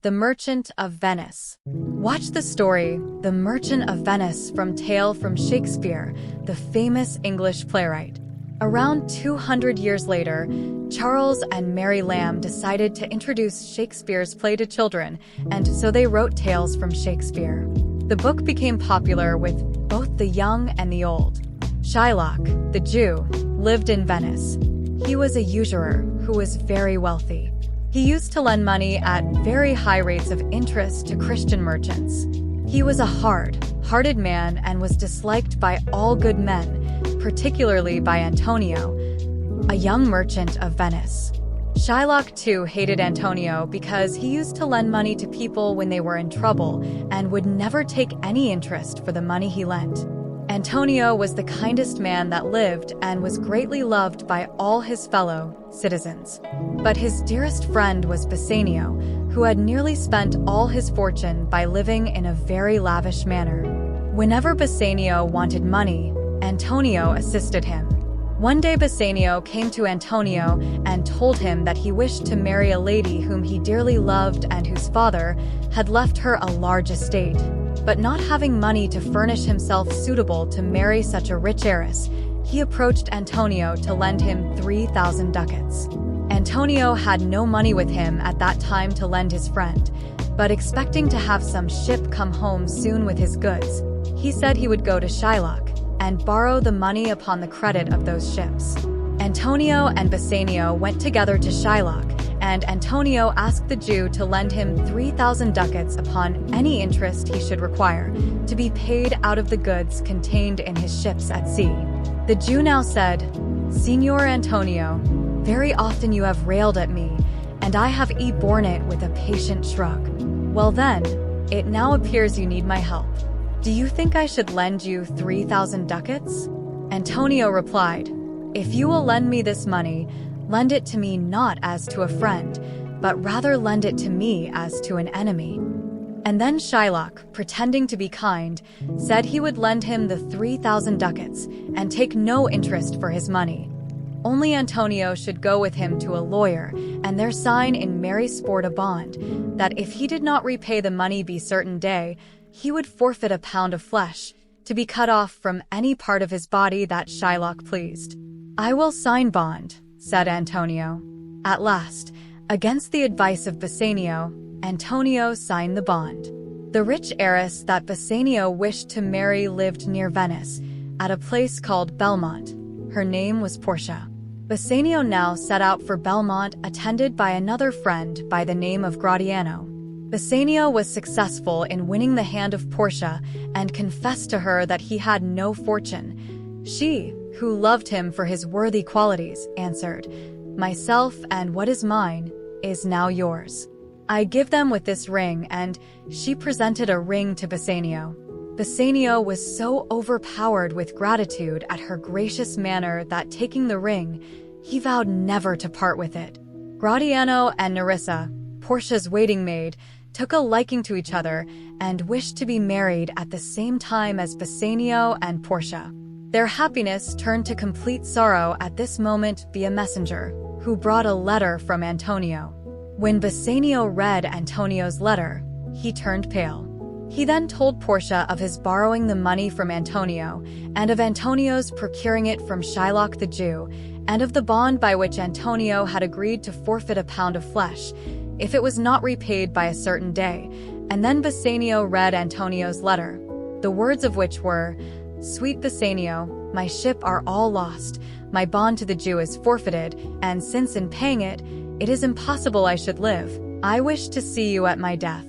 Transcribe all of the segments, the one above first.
The Merchant of Venice. Watch the story, The Merchant of Venice from Tale from Shakespeare, the famous English playwright. Around 200 years later, Charles and Mary Lamb decided to introduce Shakespeare's play to children, and so they wrote Tales from Shakespeare. The book became popular with both the young and the old. Shylock, the Jew, lived in Venice. He was a usurer who was very wealthy. He used to lend money at very high rates of interest to Christian merchants. He was a hard-hearted man and was disliked by all good men, particularly by Antonio, a young merchant of Venice. Shylock too hated Antonio because he used to lend money to people when they were in trouble and would never take any interest for the money he lent. Antonio was the kindest man that lived and was greatly loved by all his fellow citizens. But his dearest friend was Bassanio, who had nearly spent all his fortune by living in a very lavish manner. Whenever Bassanio wanted money, Antonio assisted him. One day Bassanio came to Antonio and told him that he wished to marry a lady whom he dearly loved and whose father had left her a large estate. But not having money to furnish himself suitable to marry such a rich heiress, he approached Antonio to lend him 3,000 ducats. Antonio had no money with him at that time to lend his friend, but expecting to have some ship come home soon with his goods, he said he would go to Shylock and borrow the money upon the credit of those ships. Antonio and Bassanio went together to Shylock, and Antonio asked the Jew to lend him 3,000 ducats upon any interest he should require, to be paid out of the goods contained in his ships at sea. The Jew now said, "Signor Antonio, very often you have railed at me, and I have borne it with a patient shrug. Well then, it now appears you need my help. Do you think I should lend you 3,000 ducats?" Antonio replied, "If you will lend me this money, lend it to me not as to a friend, but rather lend it to me as to an enemy." And then Shylock, pretending to be kind, said he would lend him the 3,000 ducats and take no interest for his money. Only Antonio should go with him to a lawyer and there sign in merry sport a bond, that if he did not repay the money be certain day, he would forfeit a pound of flesh, to be cut off from any part of his body that Shylock pleased. "I will sign bond," said Antonio. At last, against the advice of Bassanio, Antonio signed the bond. The rich heiress that Bassanio wished to marry lived near Venice, at a place called Belmont. Her name was Portia. Bassanio now set out for Belmont, attended by another friend by the name of Gratiano. Bassanio was successful in winning the hand of Portia and confessed to her that he had no fortune. She, who loved him for his worthy qualities, answered, "Myself and what is mine is now yours. I give them with this ring," and she presented a ring to Bassanio. Bassanio was so overpowered with gratitude at her gracious manner that, taking the ring, he vowed never to part with it. Gratiano and Nerissa, Portia's waiting maid, took a liking to each other and wished to be married at the same time as Bassanio and Portia. Their happiness turned to complete sorrow at this moment via messenger, who brought a letter from Antonio. When Bassanio read Antonio's letter, he turned pale. He then told Portia of his borrowing the money from Antonio, and of Antonio's procuring it from Shylock the Jew, and of the bond by which Antonio had agreed to forfeit a pound of flesh, if it was not repaid by a certain day. And then Bassanio read Antonio's letter, the words of which were, "Sweet Bassanio, my ship are all lost, my bond to the Jew is forfeited, and since in paying it, it is impossible I should live. I wish to see you at my death."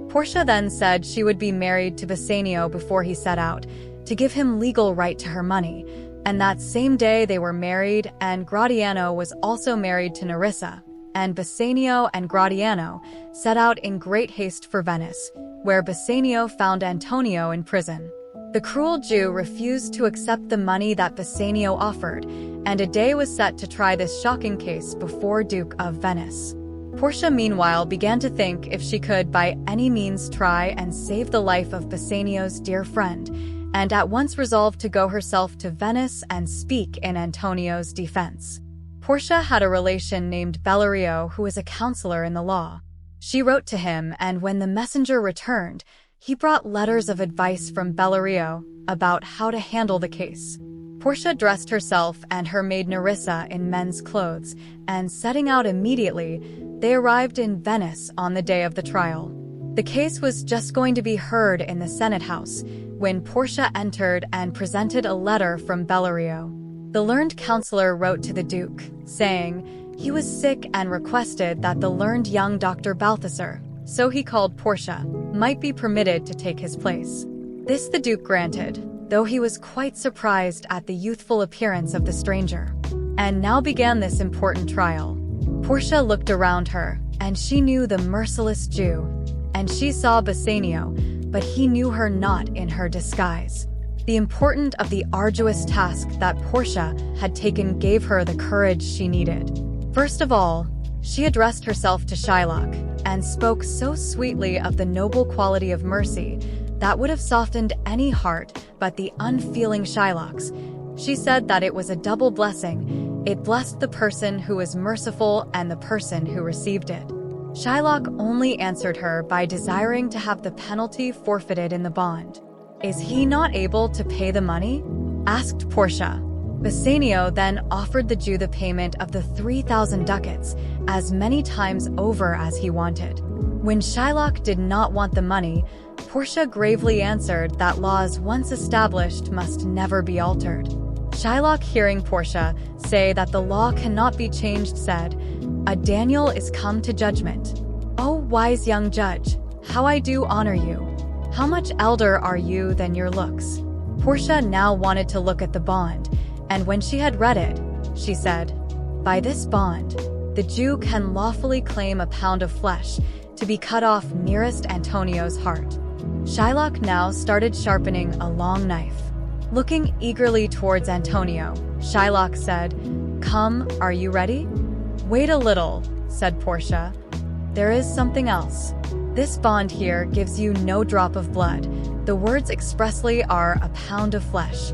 Portia then said she would be married to Bassanio before he set out, to give him legal right to her money, and that same day they were married, and Gratiano was also married to Nerissa, and Bassanio and Gratiano set out in great haste for Venice, where Bassanio found Antonio in prison. The cruel Jew refused to accept the money that Bassanio offered, and a day was set to try this shocking case before Duke of Venice. Portia meanwhile began to think if she could by any means try and save the life of Bassanio's dear friend, and at once resolved to go herself to Venice and speak in Antonio's defense. Portia had a relation named Bellario who was a counselor in the law. She wrote to him, and when the messenger returned, he brought letters of advice from Bellario about how to handle the case. Portia dressed herself and her maid Nerissa in men's clothes, and setting out immediately, they arrived in Venice on the day of the trial. The case was just going to be heard in the Senate House when Portia entered and presented a letter from Bellario. The learned counselor wrote to the Duke, saying he was sick and requested that the learned young Dr. Balthasar, so he called Portia, might be permitted to take his place. This the Duke granted, though he was quite surprised at the youthful appearance of the stranger. And now began this important trial. Portia looked around her, and she knew the merciless Jew, and she saw Bassanio, but he knew her not in her disguise. The importance of the arduous task that Portia had taken gave her the courage she needed. First of all, she addressed herself to Shylock, and spoke so sweetly of the noble quality of mercy that would have softened any heart but the unfeeling Shylock's. She said that it was a double blessing. It blessed the person who was merciful and the person who received it. Shylock only answered her by desiring to have the penalty forfeited in the bond. "Is he not able to pay the money?" asked Portia. Bassanio then offered the Jew the payment of the 3,000 ducats, as many times over as he wanted. When Shylock did not want the money, Portia gravely answered that laws once established must never be altered. Shylock, hearing Portia say that the law cannot be changed, said, "A Daniel is come to judgment. O wise young judge, how I do honor you! How much elder are you than your looks?" Portia now wanted to look at the bond, and when she had read it, she said, "By this bond, the Jew can lawfully claim a pound of flesh to be cut off nearest Antonio's heart." Shylock now started sharpening a long knife. Looking eagerly towards Antonio, Shylock said, "Come, are you ready?" "Wait a little," said Portia. "There is something else. This bond here gives you no drop of blood. The words expressly are a pound of flesh.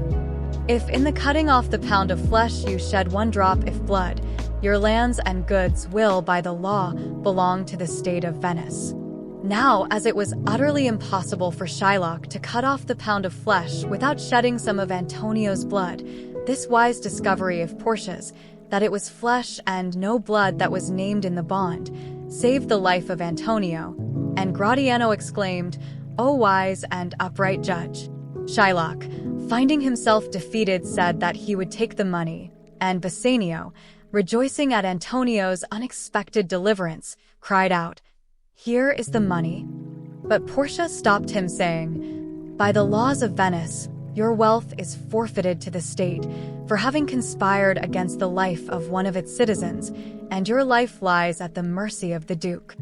If in the cutting off the pound of flesh you shed one drop of blood, your lands and goods will by the law belong to the state of Venice." Now, as it was utterly impossible for Shylock to cut off the pound of flesh without shedding some of Antonio's blood, this wise discovery of Portia's, that it was flesh and no blood that was named in the bond, saved the life of Antonio, and Gratiano exclaimed, "O wise and upright judge!" Shylock, finding himself defeated, said that he would take the money, and Bassanio, rejoicing at Antonio's unexpected deliverance, cried out, "Here is the money." But Portia stopped him, saying, "By the laws of Venice, your wealth is forfeited to the state for having conspired against the life of one of its citizens, and your life lies at the mercy of the Duke."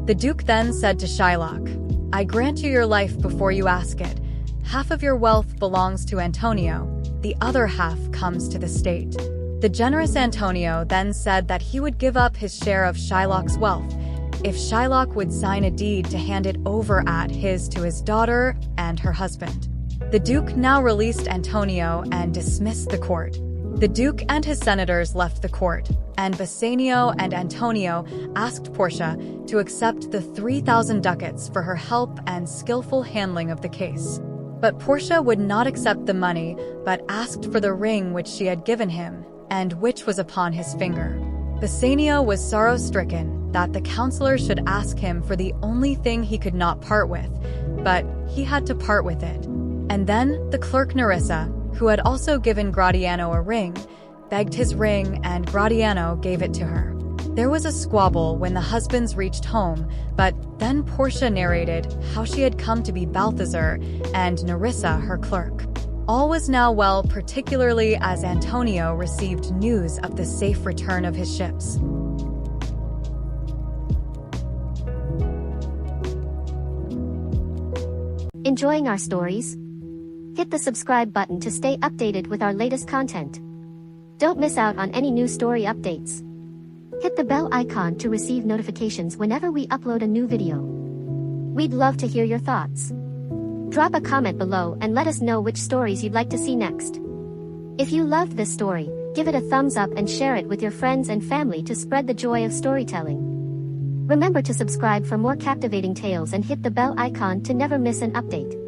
The Duke then said to Shylock, "I grant you your life before you ask it. Half of your wealth belongs to Antonio, the other half comes to the state." The generous Antonio then said that he would give up his share of Shylock's wealth if Shylock would sign a deed to hand it over at his to his daughter and her husband. The Duke now released Antonio and dismissed the court. The Duke and his senators left the court, and Bassanio and Antonio asked Portia to accept the 3,000 ducats for her help and skillful handling of the case. But Portia would not accept the money, but asked for the ring which she had given him, and which was upon his finger. Bassanio was sorrow-stricken that the counselor should ask him for the only thing he could not part with, but he had to part with it. And then the clerk Nerissa, who had also given Gratiano a ring, begged his ring, and Gratiano gave it to her. There was a squabble when the husbands reached home, but then Portia narrated how she had come to be Balthasar and Nerissa her clerk. All was now well, particularly as Antonio received news of the safe return of his ships. Enjoying our stories? Hit the subscribe button to stay updated with our latest content. Don't miss out on any new story updates. Hit the bell icon to receive notifications whenever we upload a new video. We'd love to hear your thoughts. Drop a comment below and let us know which stories you'd like to see next. If you loved this story, give it a thumbs up and share it with your friends and family to spread the joy of storytelling. Remember to subscribe for more captivating tales and hit the bell icon to never miss an update.